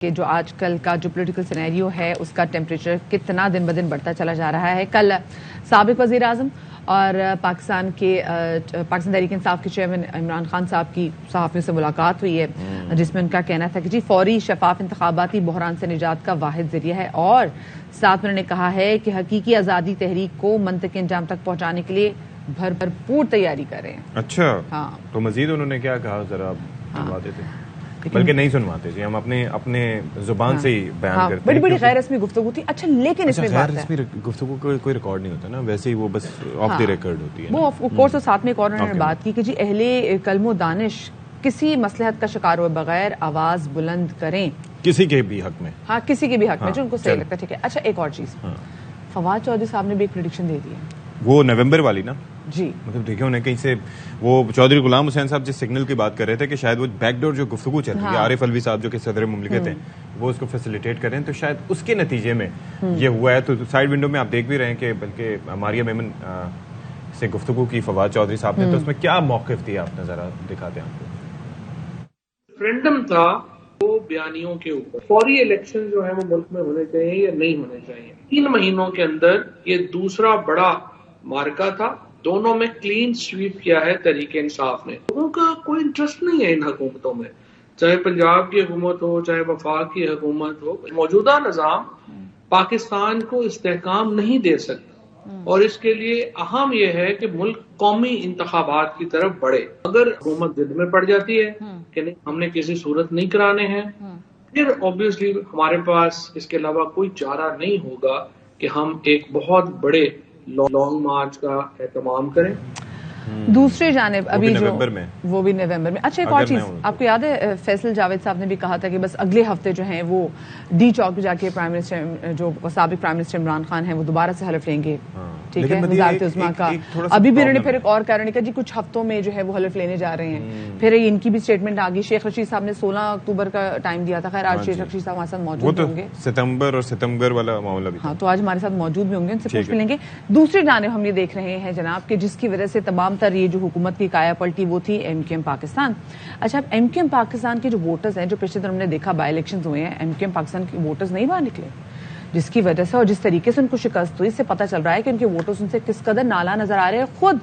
کہ جو آج کل کا جو پولیٹیکل سینیریو ہے اس کا ٹیمپریچر کتنا دن بدن بڑھتا چلا جا رہا ہے. کل سابق وزیر اعظم اور پاکستان تحریک انصاف کے چیئرمین عمران خان صاحب کی صحافیوں سے ملاقات ہوئی ہے جس میں ان کا کہنا تھا کہ جی فوری شفاف انتخاباتی بحران سے نجات کا واحد ذریعہ ہے، اور ساتھ میں انہوں نے کہا ہے کہ حقیقی آزادی تحریک کو منطقی انجام تک پہنچانے کے لیے بھرپور تیاری کریں. اچھا ہاں، تو مزید انہوں نے کیا کہا ذرا سنواتے تھے؟ بلکہ نہیں سنواتے جی، ہم اپنے زبان سے ہی بیان کرتے ہیں. بڑی بڑی غیر رسمی گفتگو تھی. اچھا لیکن اس میں غیر رسمی گفتگو کوئی ریکارڈ نہیں ہوتا نا، ویسے ہی وہ بس آف دی ریکارڈ ہوتی ہے وہ آف کورس. اور ساتھ میں ایک اور انہوں نے بات کی کہ جی اہل کلم و دانش کسی مصلحت کا شکار ہوئے بغیر آواز بلند کریں کسی کے بھی حق میں. ہاں، کسی کے بھی حق میں جو ان کو صحیح لگتا ہے. ٹھیک ہے. اچھا ایک اور چیز، فواد چودھری صاحب نے بھی ایک پریڈکشن دے دی ہے وہ نومبر والی نا جی. مطلب دیکھیں انہیں کہیں سے وہ چودھری غلام حسین صاحب جس سگنل کی بات کر رہے تھے کہ شاید وہ بیک ڈور جو گفتگو چل رہی ہے، عارف الوی صاحب جو کہ صدر مملکت ہیں وہ اس کو فیسیلیٹیٹ کر رہے ہیں، تو شاید اس کے نتیجے میں یہ ہوا ہے. تو سائیڈ ونڈو میں آپ دیکھ بھی رہے ہیں کہ بلکہ ماریہ میمن سے گفتگو کی فواد چودھری صاحب نے، تو اس میں کیا موقف دیا آپ نے ذرا دکھاتے ہیں آپ کو. ریفرینڈم تھا وہ بیانیوں کے اوپر، فوری الیکشن جو ہے وہ ملک میں ہونے چاہیے یا نہیں ہونے چاہیے. 3 مہینوں کے اندر یہ دوسرا بڑا مارکا تھا. دونوں میں کلین سویپ کیا ہے تحریک انصاف نے. لوگوں کا کوئی انٹرسٹ نہیں ہے ان حکومتوں میں، چاہے پنجاب کی حکومت ہو چاہے وفاق کی حکومت ہو. موجودہ نظام پاکستان کو استحکام نہیں دے سکتا، اور اس کے لیے اہم یہ ہے کہ ملک قومی انتخابات کی طرف بڑھے. اگر حکومت ضد میں پڑ جاتی ہے کہ نہیں ہم نے کسی صورت نہیں کرانے ہیں، پھر اوبیسلی ہمارے پاس اس کے علاوہ کوئی چارہ نہیں ہوگا کہ ہم ایک بہت بڑے لانگ مارچ کا اہتمام کریں. دوسری جانب ابھی جو وہ بھی نومبر میں. اچھا ایک اور چیز آپ کو یاد ہے فیصل جاوید صاحب نے بھی کہا تھا کہ بس اگلے ہفتے جو ہیں وہ ڈی چوک پہ جا کے پرائم منسٹر جو سابق پرائم منسٹر عمران خان ہیں وہ دوبارہ سے حلف لیں گے. ٹھیک ہے، وزارت عظمیٰ کا. ابھی بھی انہوں نے پھر ایک اور کہا کہ جی کچھ ہفتوں میں جو ہے وہ حلف لینے جا رہے ہیں. پھر ان کی بھی اسٹیٹمنٹ آ گئی. شیخ رشید صاحب نے 16 اکتوبر کا ٹائم دیا تھا. خیر آج شیخ رشید صاحب ہمارے ساتھ موجود ہوں گے. ستمبر والا معاملہ بھی. ہاں، تو آج ہمارے ساتھ موجود بھی ہوں گے، ان سے پوچھ لیں گے. دوسری جانب ہم یہ دیکھ رہے ہیں جناب کہ جس کی وجہ سے تمام تر یہ جو حکومت کی کایا پلٹی وہ تھی ایم کیو ایم پاکستان. اچھا اب ایم کیو ایم پاکستان کے جو ووٹرز ہیں جو پچھلے دنوں ہم نے دیکھا بائی الیکشنز ہوئے ہیں، ایم کیو ایم پاکستان کے ووٹرز نہیں باہر نکلے، جس کی وجہ سے اور جس طریقے سے ان کو شکست ہوئی اس سے پتہ چل رہا ہے کہ ان کے ووٹرز ان سے کس قدر نالا نظر آ رہے ہیں. خود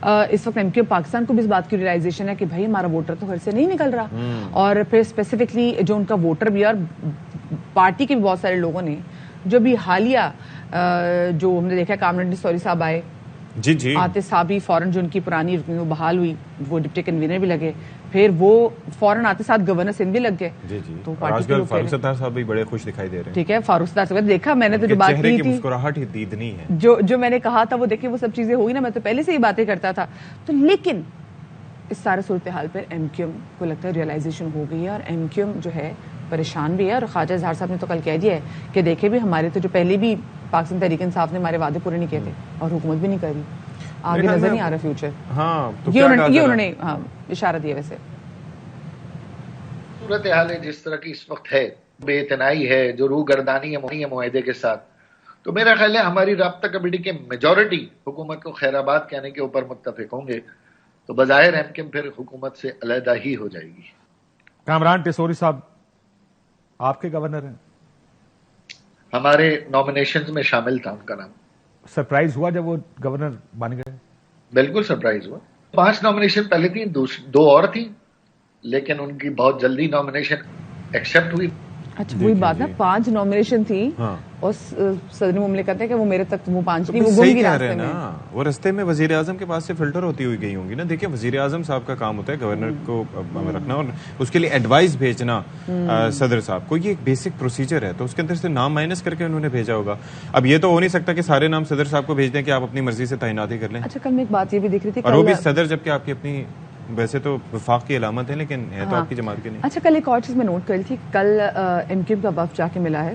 اس وقت ایم کیو ایم پاکستان کو بھی اس بات کی ریئلائزیشن ہے کہ بھائی ہمارا ووٹر تو گھر سے نہیں نکل رہا. اور پھر اسپیسیفکلی جو ان کا ووٹر بھی اور پارٹی کے بھی بہت سارے لوگوں نے جو بھی حالیہ جو ہم نے دیکھا کامران سوری صاحب آئے جی آتش صاحب بھی فوراً جو ان کی پرانی رکنی بحال ہوئی وہ ڈپٹی کنوینر بھی لگے، پھر وہ فوراً آتے ساتھ گورنر سندھ بھی لگ گئے. تو آج کل فاروق ستار صاحب بھی بڑے خوش دکھائی دے رہے ہیں. ٹھیک ہے، فاروق ستار صاحب دیکھا میں نے تو جو بات کی تھی مسکراہٹ ہی دیدنی ہے، جو میں نے کہا تھا وہ دیکھیں وہ سب چیزیں ہوئی نا. میں تو پہلے سے ہی باتیں کرتا تھا. تو لیکن اس سارے صورتحال پر ایم کیو ایم کو لگتا ہے ریئلائزیشن ہو گئی ہے، اور ایم کیو ایم جو ہے پریشان بھی ہے. اور خواجہ اظہار صاحب نے تو کل کہہ دیا ہے کہ دیکھیں بھی ہمارے تو جو پہلے بھی پاکستان تحریک انصاف نے ہمارے وعدے پورے نہیں کیے تھے اور حکومت بھی نہیں کری، آگے نظر نہیں آ رہا فیوچر. یہ انہوں نے اشارہ دیا. ویسے صورتحال جس طرح کی اس وقت ہے، بے اتنائی ہے، جو روح گردانی ہے معاہدے کے ساتھ، تو میرا خیال ہے ہماری رابطہ کمیٹی کے میجورٹی حکومت کو خیر آباد کہنے کے اوپر متفق ہوں گے، تو بظاہر ایم کیو ایم پھر حکومت سے علیحدہ ہی ہو جائے گی. کامران ٹیسوری صاحب آپ کے گورنر ہیں، ہمارے نامینیشنز میں شامل تھا ان کا نام. سرپرائز ہوا جب وہ گورنر بن گئے؟ بالکل سرپرائز ہوا. 5 نامینیشن پہلے تھیں، 2 اور تھیں، لیکن ان کی بہت جلدی نامینیشن ایکسپٹ ہوئی. اچھا وہی بات نا، 5 نامینیشن تھی اور صدر مملکت ہے کہ وہ میرے تک وہ 5 نہیں، وہ گم گئی راستے میں. وہ راستے میں وزیر اعظم کے پاس سے فلٹر ہوتی ہوئی گئی ہوں گی نا. دیکھیں وزیر اعظم صاحب کا کام ہوتا ہے گورنر کو رکھنا اور اس کے لیے ایڈوائز بھیجنا صدر صاحب کو. یہ ایک بیسک پروسیجر ہے، تو اس کے اندر سے نام مائنس کر کے انہوں نے بھیجا ہوگا. اب یہ تو ہو نہیں سکتا کہ سارے نام صدر صاحب کو بھیج دیں کہ آپ اپنی مرضی سے تعیناتی کر لیں. اچھا کل میں ایک بات یہ بھی دیکھ رہی تھی، اور وہ بھی صدر جبکہ آپ کی اپنی ویسے تو وفاق کی علامت ہے لیکن ہے تو آپ کی جماعت کے نہیں. اچھا کل ایک اور چیز میں نوٹ کر رہی تھی، کل ایم کیو ایم کا وفد جا کے ملا ہے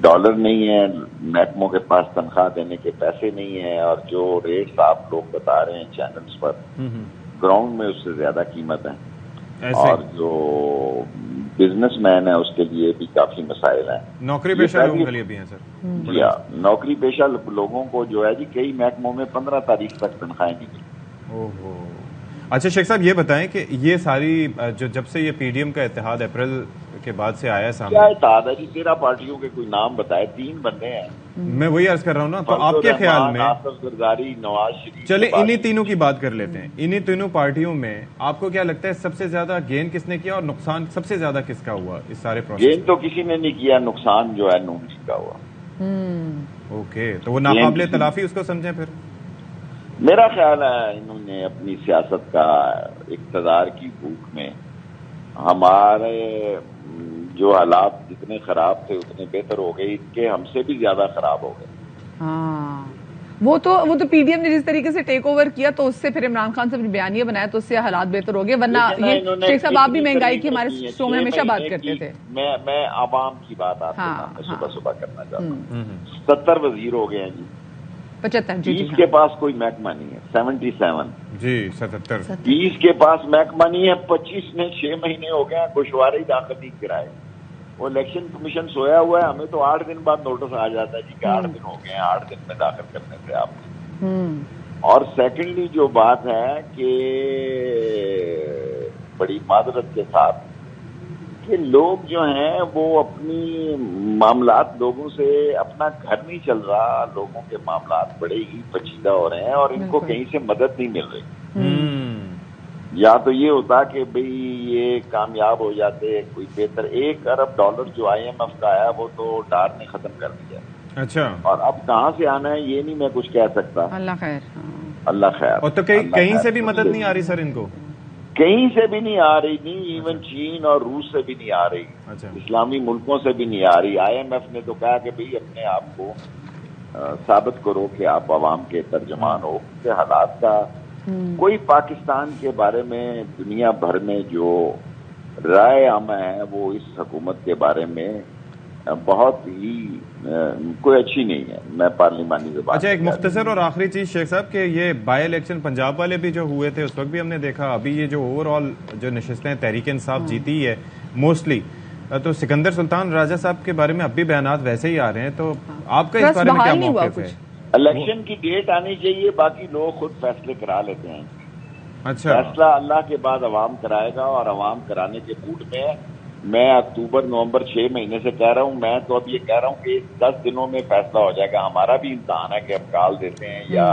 ڈالر نہیں ہے، محکموں کے پاس تنخواہ دینے کے پیسے نہیں ہیں، اور جو ریٹس آپ لوگ بتا رہے ہیں چینلز پر گراؤنڈ میں اس سے زیادہ قیمت ہے، اور جو بزنس مین ہے اس کے لیے بھی کافی مسائل ہیں، نوکری پیشہ لوگوں کے لیے بھی ہیں سر، یا نوکری پیشہ لوگوں کو جو ہے جی کئی محکموں میں 15 تاریخ تک تنخواہیں نہیں ملی۔ اچھا شیخ صاحب یہ بتائیں کہ یہ ساری جب سے یہ پی ڈی ایم کا اتحاد اپریل کے بعد سے آیا سامنے، کیا اتحاد ہے جی؟ 13 پارٹیوں کے کوئی نام بتائے، 3 بندے ہیں، میں وہی عرض کر رہا ہوں نا، تو آپ کے خیال میں آصف زرداری، نواز شریف، چلے انہی تینوں کی بات کر لیتے ہیں، انہی تینوں پارٹیوں میں آپ کو کیا لگتا ہے سب سے زیادہ گین کس نے کیا اور نقصان سب سے زیادہ کس کا ہوا اس سارے پروسیس؟ گین تو کسی نے نہیں کیا، نقصان جو ہے نون لیگ کا ہوا۔ اوکے، تو وہ ناقابل تلافی اس کو سمجھیں پھر؟ میرا خیال ہے انہوں نے اپنی سیاست کا اقتدار کی بھوک میں ہمارے جو حالات جتنے خراب تھے اتنے بہتر ہو گئے، ان کے ہم سے بھی زیادہ خراب ہو گئے۔ ہاں وہ تو پی ڈی ایم نے جس طریقے سے ٹیک اوور کیا تو اس سے پھر عمران خان سے بیانیہ بنایا تو اس سے حالات بہتر ہو گئے، ورنہ یہ شیخ صاحب آپ بھی مہنگائی کی ہمارے شو میں ہمیشہ بات کرتے تھے۔ میں عوام کی بات آپ کے سامنے صبح کرنا چاہتا ہوں۔ 70 وزیر ہو گئے ہیں جی، 75 جی 20 کے پاس کوئی محکمہ نہیں ہے، 77 جی 77 20 کے پاس محکمہ نہیں ہے، 25 میں 6 مہینے ہو گئے ہیں گوشوارے داخل نہیں کرائے۔ وہ الیکشن کمیشن سویا ہوا ہے، ہمیں تو 8 دن بعد نوٹس آ جاتا ہے جی کہ 8 دن ہو گئے ہیں، 8 دن میں داخل کرنے سے آپ۔ اور سیکنڈلی جو بات ہے کہ بڑی معذرت کے ساتھ کہ لوگ جو ہیں وہ اپنی معاملات لوگوں سے، اپنا گھر نہیں چل رہا، لوگوں کے معاملات بڑے ہی پیچیدہ ہو رہے ہیں اور ان کو کہیں سے مدد نہیں مل رہی۔ یا تو یہ ہوتا کہ بھئی یہ کامیاب ہو جاتے، کوئی بہتر $1 ارب جو IMF کا آیا وہ تو ڈار نے ختم کر دیا۔ اچھا، اور اب کہاں سے آنا ہے یہ نہیں میں کچھ کہہ سکتا، اللہ خیر۔ اللہ خیر۔ اور تو کہیں سے بھی مدد نہیں آ رہی سر ان کو؟ کہیں سے بھی نہیں آ رہی، نہیں ایون چین اور روس سے بھی نہیں آ رہی، اسلامی ملکوں سے بھی نہیں آ رہی۔ IMF نے تو کہا کہ بھئی اپنے آپ کو ثابت کرو کہ آپ عوام کے ترجمان ہو، کہ حالات کا کوئی پاکستان کے بارے میں دنیا بھر میں جو رائے عامہ ہے وہ اس حکومت کے بارے میں بہت ہی کوئی اچھی نہیں ہے۔ میں پارلیمانی زبان۔ اچھا ایک مختصر اور آخری چیز شیخ صاحب کہ یہ بائی الیکشن پنجاب والے بھی جو ہوئے تھے اس وقت بھی ہم نے دیکھا، ابھی یہ جو اوور آل جو نشستیں تحریک انصاف جیتی ہے موسٹلی، تو سکندر سلطان راجہ صاحب کے بارے میں اب بھی بیانات ویسے ہی آ رہے ہیں، تو آپ کا اس بارے میں کیا موقف ہے؟ الیکشن کی ڈیٹ آنی چاہیے، باقی لوگ خود فیصلے کرا لیتے ہیں۔ اچھا، فیصلہ اللہ کے بعد عوام کرائے گا، اور عوام کرانے کے موڈ میں میں اکتوبر نومبر 6 مہینے سے کہہ رہا ہوں، میں تو اب یہ کہہ رہا ہوں کہ 10 دنوں میں فیصلہ ہو جائے گا۔ ہمارا بھی امتحان ہے کہ ہم کال دیتے ہیں یا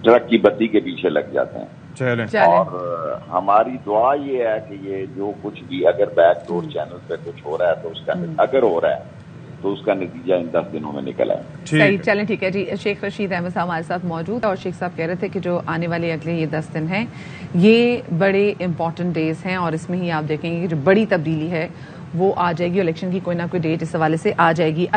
ٹرک کی بتی کے پیچھے لگ جاتے ہیں۔ اور ہماری دعا یہ ہے کہ یہ جو کچھ بھی اگر بیک ڈور چینل پہ کچھ ہو رہا ہے تو اس کا اگر ہو رہا ہے تو اس کا نتیجہ ان 10 دنوں میں نکل آئے۔ صحیح، چلیں ٹھیک ہے جی۔ شیخ رشید احمد صاحب ہمارے ساتھ موجود، اور شیخ صاحب کہہ رہے تھے کہ جو آنے والے اگلے یہ 10 دن ہیں یہ بڑے امپورٹنٹ ڈیز ہیں، اور اس میں ہی آپ دیکھیں گے کہ جو بڑی تبدیلی ہے وہ آ جائے گی، الیکشن کی کوئی نہ کوئی ڈیٹ اس حوالے سے آ جائے گی۔